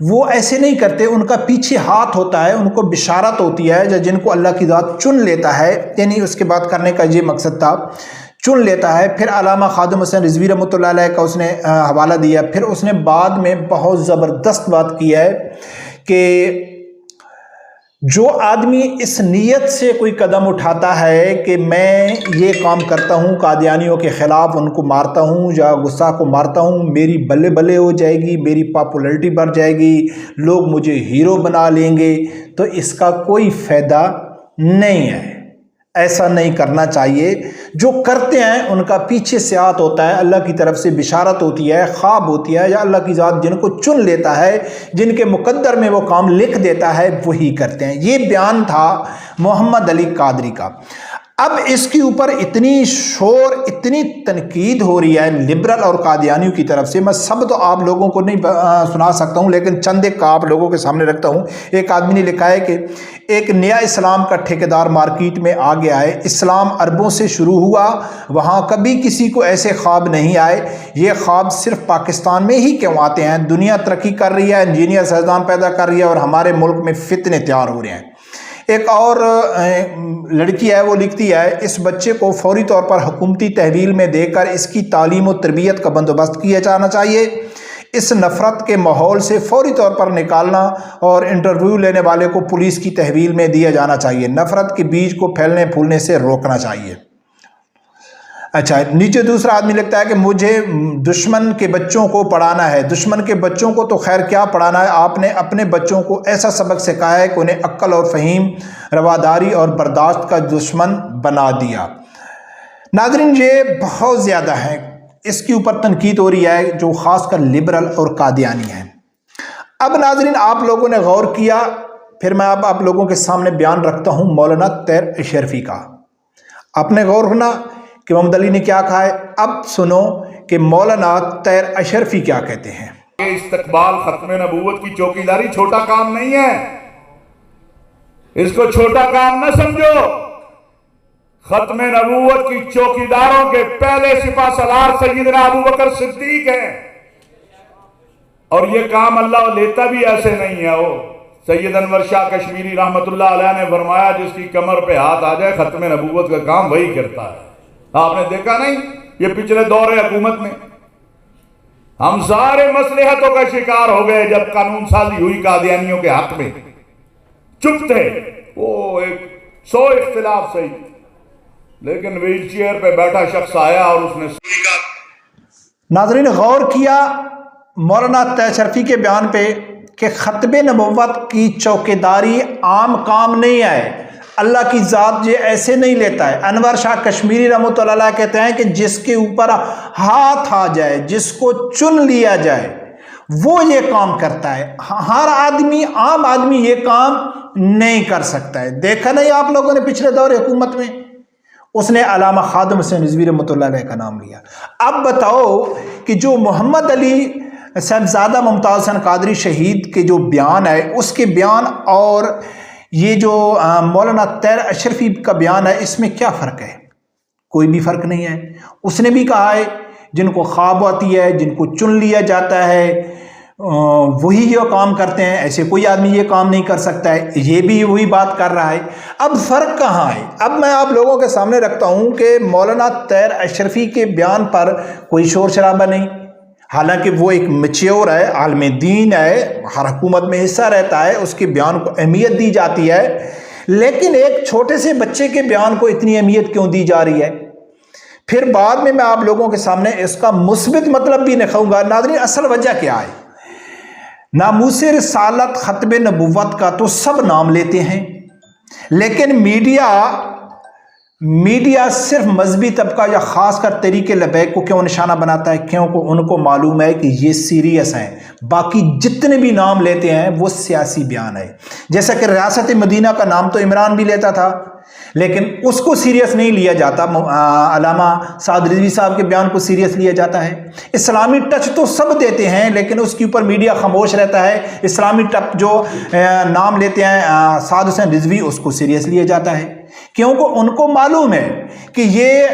وہ ایسے نہیں کرتے، ان کا پیچھے ہاتھ ہوتا ہے، ان کو بشارت ہوتی ہے جن کو اللہ کی ذات چن لیتا ہے، یعنی اس کے بعد کرنے کا یہ مقصد تھا، چن لیتا ہے۔ پھر علامہ خادم حسین رضوی رحمۃ اللہ علیہ کا اس نے حوالہ دیا۔ پھر اس نے بعد میں بہت زبردست بات کی ہے کہ جو آدمی اس نیت سے کوئی قدم اٹھاتا ہے کہ میں یہ کام کرتا ہوں، قادیانیوں کے خلاف ان کو مارتا ہوں یا غصہ کو مارتا ہوں، میری بلے بلے ہو جائے گی، میری پاپولرٹی بڑھ جائے گی، لوگ مجھے ہیرو بنا لیں گے، تو اس کا کوئی فائدہ نہیں ہے، ایسا نہیں کرنا چاہیے۔ جو کرتے ہیں ان کا پیچھے سے ہاتھ ہوتا ہے، اللہ کی طرف سے بشارت ہوتی ہے، خواب ہوتی ہے، یا اللہ کی ذات جن کو چن لیتا ہے، جن کے مقدر میں وہ کام لکھ دیتا ہے، وہی کرتے ہیں۔ یہ بیان تھا محمد علی قادری کا۔ اب اس کے اوپر اتنی شور، اتنی تنقید ہو رہی ہے لبرل اور قادیانیوں کی طرف سے، میں سب تو آپ لوگوں کو نہیں سنا سکتا ہوں، لیکن چند ایک آپ لوگوں کے سامنے رکھتا ہوں۔ ایک آدمی نے لکھا ہے کہ ایک نیا اسلام کا ٹھیکیدار مارکیٹ میں آ گیا ہے، اسلام عربوں سے شروع ہوا، وہاں کبھی کسی کو ایسے خواب نہیں آئے، یہ خواب صرف پاکستان میں ہی کیوں آتے ہیں؟ دنیا ترقی کر رہی ہے، انجینئر سائنسدان پیدا کر رہی ہے، اور ہمارے ملک میں فتنے تیار ہو رہے ہیں۔ ایک اور لڑکی ہے، وہ لکھتی ہے اس بچے کو فوری طور پر حکومتی تحویل میں دے کر اس کی تعلیم و تربیت کا بندوبست کیا جانا چاہیے، اس نفرت کے ماحول سے فوری طور پر نکالنا اور انٹرویو لینے والے کو پولیس کی تحویل میں دیا جانا چاہیے، نفرت کے بیج کو پھیلنے پھولنے سے روکنا چاہیے۔ اچھا، نیچے دوسرا آدمی لکھتا ہے کہ مجھے دشمن کے بچوں کو پڑھانا ہے۔ دشمن کے بچوں کو تو خیر کیا پڑھانا ہے، آپ نے اپنے بچوں کو ایسا سبق سکھایا ہے کہ انہیں عقل اور فہیم، رواداری اور برداشت کا دشمن بنا دیا۔ ناظرین، یہ بہت زیادہ ہے، اس کے اوپر تنقید ہو رہی ہے جو خاص کر لبرل اور قادیانی ہیں۔ اب ناظرین، آپ لوگوں نے غور کیا، پھر میں اب آپ لوگوں کے سامنے بیان رکھتا ہوں مولانا طاہر اشرفی کا۔ آپ نے غور ہونا کہ محمد علی نے کیا کہا ہے، اب سنو کہ مولانا طاہر اشرفی کیا کہتے ہیں۔ استقبال ختم نبوت کی چوکیداری چھوٹا کام نہیں ہے، اس کو چھوٹا کام نہ سمجھو۔ ختم نبوت کی چوکیداروں کے پہلے سپہ سالار سیدنا ابوبکر صدیق ہیں، اور یہ کام اللہ لیتا بھی ایسے نہیں ہے۔ وہ سید انور شاہ کشمیری رحمت اللہ علیہ نے فرمایا جس کی کمر پہ ہاتھ آ جائے ختم نبوت کا کام وہی کرتا ہے۔ آپ نے دیکھا نہیں، یہ پچھلے دور حکومت میں ہم سارے مصلحتوں کا شکار ہو گئے جب قانون سازی ہوئی قادیانیوں کے حق میں، چپ تھے، وہ ایک 100 اختلاف صحیح، لیکن ویل چیئر پہ بیٹھا شخص آیا اور اس نے ناظرین غور کیا مولانا طاہر اشرفی کے بیان پہ کہ ختم نبوت کی چوکیداری عام کام نہیں ہے، اللہ کی ذات یہ ایسے نہیں لیتا ہے۔ انور شاہ کشمیری رحمۃ اللہ علیہ کہتے ہیں کہ جس کے اوپر ہاتھ آ جائے، جس کو چن لیا جائے، وہ یہ کام کرتا ہے، ہر آدمی، عام آدمی یہ کام نہیں کر سکتا ہے۔ دیکھا نہیں آپ لوگوں نے پچھلے دور حکومت میں، اس نے علامہ خادم حسین رضوی رحمۃ اللہ علیہ کا نام لیا۔ اب بتاؤ کہ جو محمد علی صاحبزادہ ممتاز حسین قادری شہید کے جو بیان ہے، اس کے بیان اور یہ جو مولانا طاہر اشرفی کا بیان ہے، اس میں کیا فرق ہے؟ کوئی بھی فرق نہیں ہے۔ اس نے بھی کہا ہے جن کو خواب آتی ہے، جن کو چن لیا جاتا ہے، وہی یہ کام کرتے ہیں، ایسے کوئی آدمی یہ کام نہیں کر سکتا ہے، یہ بھی وہی بات کر رہا ہے۔ اب فرق کہاں ہے؟ اب میں آپ لوگوں کے سامنے رکھتا ہوں کہ مولانا طاہر اشرفی کے بیان پر کوئی شور شرابہ نہیں، حالانکہ وہ ایک میچیور ہے، عالم دین ہے، ہر حکومت میں حصہ رہتا ہے، اس کے بیان کو اہمیت دی جاتی ہے، لیکن ایک چھوٹے سے بچے کے بیان کو اتنی اہمیت کیوں دی جا رہی ہے؟ پھر بعد میں آپ لوگوں کے سامنے اس کا مثبت مطلب بھی نکھاؤں گا۔ ناظرین، اصل وجہ کیا ہے؟ ناموس رسالت، ختم نبوت کا تو سب نام لیتے ہیں، لیکن میڈیا صرف مذہبی طبقہ یا خاص کر تحریک لبیک کو کیوں نشانہ بناتا ہے؟ کیونکہ ان کو معلوم ہے کہ یہ سیریس ہیں، باقی جتنے بھی نام لیتے ہیں وہ سیاسی بیان ہے۔ جیسا کہ ریاست مدینہ کا نام تو عمران بھی لیتا تھا، لیکن اس کو سیریس نہیں لیا جاتا، علامہ سعد رضوی صاحب کے بیان کو سیریس لیا جاتا ہے۔ اسلامی ٹچ تو سب دیتے ہیں، لیکن اس کے اوپر میڈیا خاموش رہتا ہے۔ اسلامی ٹچ جو نام لیتے ہیں سعد حسین رضوی، اس کو سیریس لیا جاتا ہے، کیونکہ ان کو معلوم ہے کہ یہ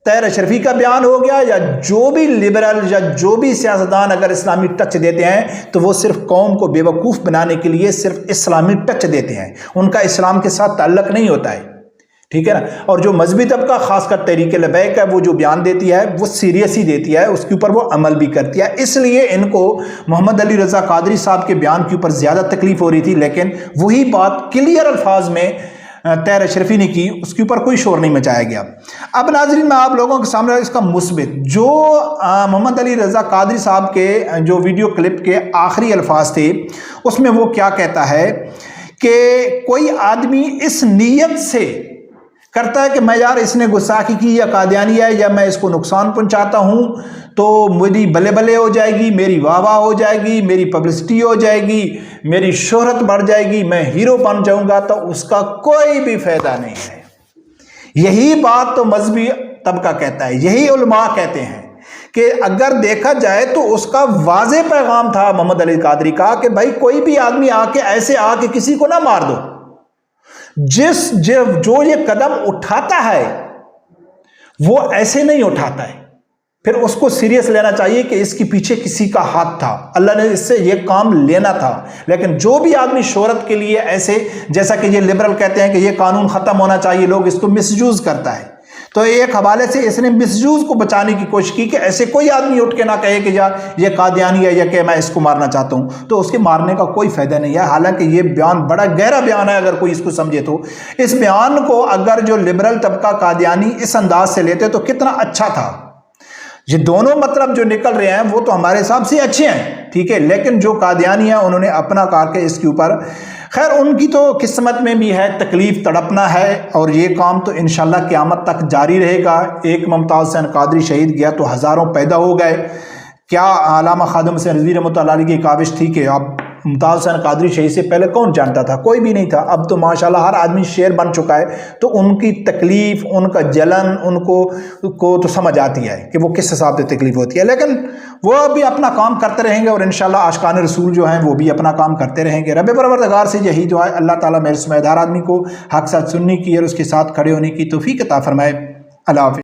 طاہر اشرفی کا بیان ہو گیا یا جو بھی لبرل یا جو بھی سیاستدان اگر اسلامی ٹچ دیتے ہیں تو وہ صرف قوم کو بیوقوف بنانے کے لیے صرف اسلامی ٹچ دیتے ہیں، ان کا اسلام کے ساتھ تعلق نہیں ہوتا ہے، ٹھیک ہے نا۔ اور جو مذہبی طبقہ خاص کر تحریک لبیک ہے وہ جو بیان دیتی ہے وہ سیریس ہی دیتی ہے، اس کے اوپر وہ عمل بھی کرتی ہے، اس لیے ان کو محمد علی رضا قادری صاحب کے بیان کے اوپر زیادہ تکلیف ہو رہی تھی، لیکن وہی بات کلیئر الفاظ میں طاہر اشرفی نے کی، اس کے اوپر کوئی شور نہیں مچایا گیا۔ اب ناظرین میں آپ لوگوں کے سامنے اس کا مثبت جو محمد علی رضا قادری صاحب کے جو ویڈیو کلپ کے آخری الفاظ تھے اس میں وہ کیا کہتا ہے کہ کوئی آدمی اس نیت سے کرتا ہے کہ میں یار اس نے گستاخی کی یا قادیانی ہے یا میں اس کو نقصان پہنچاتا ہوں تو میری بلے بلے ہو جائے گی، میری واہ واہ ہو جائے گی، میری پبلسٹی ہو جائے گی، میری شہرت بڑھ جائے گی، میں ہیرو بن جاؤں گا، تو اس کا کوئی بھی فائدہ نہیں ہے۔ یہی بات تو مذہبی طبقہ کہتا ہے، یہی علماء کہتے ہیں کہ اگر دیکھا جائے تو اس کا واضح پیغام تھا محمد علی قادری کا کہ بھائی کوئی بھی آدمی آ کے ایسے آ کے کسی کو نہ مار دو، جو یہ قدم اٹھاتا ہے وہ ایسے نہیں اٹھاتا ہے، پھر اس کو سیریس لینا چاہیے کہ اس کے پیچھے کسی کا ہاتھ تھا، اللہ نے اس سے یہ کام لینا تھا۔ لیکن جو بھی آدمی شہرت کے لیے ایسے، جیسا کہ یہ لبرل کہتے ہیں کہ یہ قانون ختم ہونا چاہیے، لوگ اس کو مس یوز کرتا ہے، تو ایک حوالے سے اس نے مس یوز کو بچانے کی کوشش کی کہ ایسے کوئی آدمی اٹھ کے نہ کہے کہ یہ قادیانی ہے یا کہ میں اس کو مارنا چاہتا ہوں، تو اس کے مارنے کا کوئی فائدہ نہیں ہے۔ حالانکہ یہ بیان بڑا گہرا بیان ہے، اگر کوئی اس کو سمجھے تو اس بیان کو اگر جو لبرل طبقہ قادیانی اس انداز سے لیتے تو کتنا اچھا تھا۔ یہ دونوں مطلب جو نکل رہے ہیں وہ تو ہمارے حساب سے اچھے ہیں، ٹھیک ہے، لیکن جو قادیانی ہیں انہوں نے اپنا کار کے اس کے اوپر، خیر ان کی تو قسمت میں بھی ہے، تکلیف تڑپنا ہے، اور یہ کام تو انشاءاللہ قیامت تک جاری رہے گا۔ ایک ممتاز حسین قادری شہید گیا تو ہزاروں پیدا ہو گئے۔ کیا علامہ خادم حسین رضوی رحمۃ اللہ علیہ کی کاوش تھی کہ اب ممتاز حسین قادری شہید سے پہلے کون جانتا تھا؟ کوئی بھی نہیں تھا۔ اب تو ماشاءاللہ ہر آدمی شیر بن چکا ہے، تو ان کی تکلیف، ان کا جلن ان کو تو سمجھ آتی ہے کہ وہ کس حساب سے تکلیف ہوتی ہے، لیکن وہ بھی اپنا کام کرتے رہیں گے، اور انشاءاللہ عاشقان رسول جو ہیں وہ بھی اپنا کام کرتے رہیں گے۔ رب پروردگار سے یہی دعا ہے، اللہ تعالیٰ میرے سمیدار آدمی کو حق ساتھ سننے کی اور اس کے ساتھ کھڑے ہونے کی توفیق عطا فرمائے۔ اللہ حافظ۔